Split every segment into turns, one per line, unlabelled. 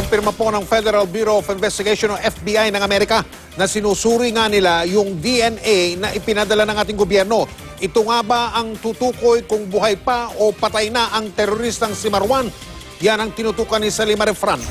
Kinumpirma po ng Federal Bureau of Investigation o FBI ng Amerika na sinusuri nga nila yung DNA na ipinadala ng ating gobyerno. Ito nga ba ang tutukoy kung buhay pa o patay na ang teroristang si Marwan? Yan ang tinutukan ni Salima Refran.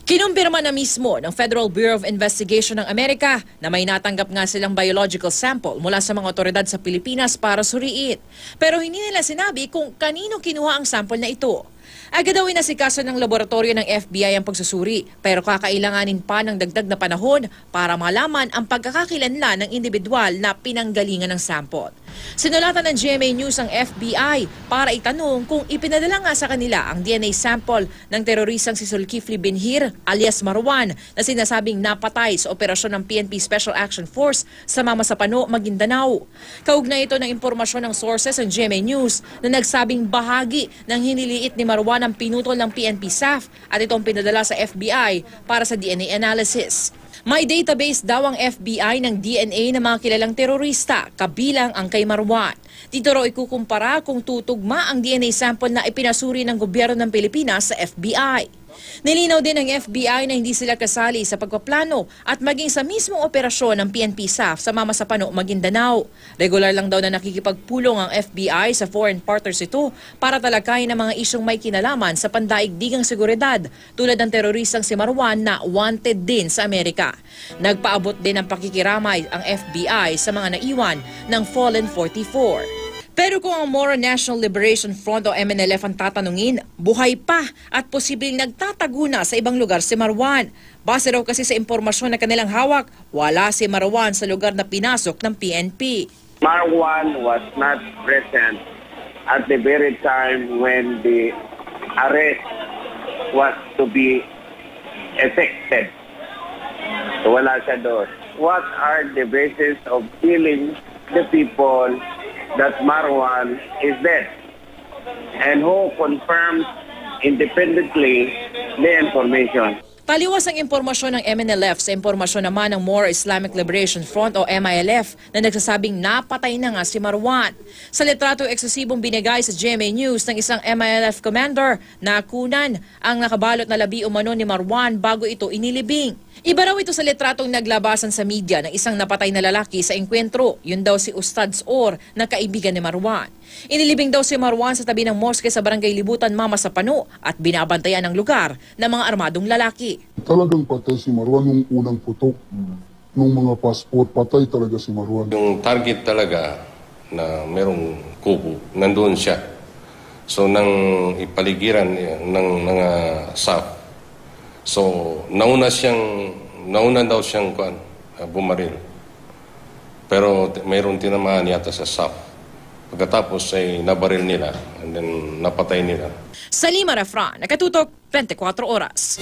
Kinumpirma na mismo ng Federal Bureau of Investigation ng Amerika na may natanggap nga silang biological sample mula sa mga otoridad sa Pilipinas para suriin. Pero hindi nila sinabi kung kanino kinuha ang sample na ito. Agad daw inasikaso ng laboratorio ng FBI ang pagsusuri, pero kakailanganin pa ng dagdag na panahon para malaman ang pagkakakilanlan ng individual na pinanggalingan ng sample. Sinulatan ng GMA News ang FBI para itanong kung ipinadala nga sa kanila ang DNA sample ng teroristang si Zulkifli Binhir alias Marwan na sinasabing napatay sa operasyon ng PNP Special Action Force sa Mamasapano, Maguindanao. Kaugnay ito ng impormasyon ng sources ng GMA News na nagsabing bahagi ng hiniliit ni Marwan ang pinutol ng PNP staff at itong pinadala sa FBI para sa DNA analysis. May database daw ang FBI ng DNA ng mga kilalang terorista, kabilang ang kay Marwan. Dito raw ikukumpara kung tutugma ang DNA sample na ipinasuri ng gobyerno ng Pilipinas sa FBI. Nilinaw din ng FBI na hindi sila kasali sa pagpaplano at maging sa mismong operasyon ng PNP staff sa Mamasapano, Maguindanao. Regular lang daw na nakikipagpulong ang FBI sa foreign partners ito para talakayin ang mga isyong may kinalaman sa pandaigdigang seguridad tulad ng teroristang si Marwan na wanted din sa Amerika. Nagpaabot din ng pakikiramay ang FBI sa mga naiwan ng Fallen 44. Pero kung ang Moro National Liberation Front o MNLF ang tatanungin, buhay pa at posibleng nagtatago na sa ibang lugar si Marwan. Base raw kasi sa impormasyon na kanilang hawak, wala si Marwan sa lugar na pinasok ng PNP.
Marwan was not present at the very time when the arrest was to be effected. So wala siya doon. What are the basis of killing the people that Marwan is dead? And who confirms independently the information?
Taliwas ang impormasyon ng MNLF sa impormasyon naman ng Moro Islamic Liberation Front o MILF na nagsasabing napatay na nga si Marwan. Sa litrato eksesibong binigay sa GMA News ng isang MILF commander, nakunan ang nakabalot na labi umano ni Marwan bago ito inilibing. Iba raw ito sa litratong naglabasan sa media ng isang napatay na lalaki sa engkwentro. Yun daw si Ustads Or na kaibigan ni Marwan. Inilibing daw si Marwan sa tabi ng moske sa Barangay Libutan, Mamasapano at binabantayan ng lugar ng mga armadong lalaki.
Talagang patay si Marwan yung unang putok. Nung mga passport, patay talaga si Marwan.
Yung target talaga na merong kubo, nandun siya. So nang ipaligiran ng mga SAF, so nauna daw siyang bumaril. Pero mayroong tinamaan yata sa SAF. Pagkatapos ay nabaril nila and then napatay nila.
Salima Refran, Nakatutok, 24 Oras.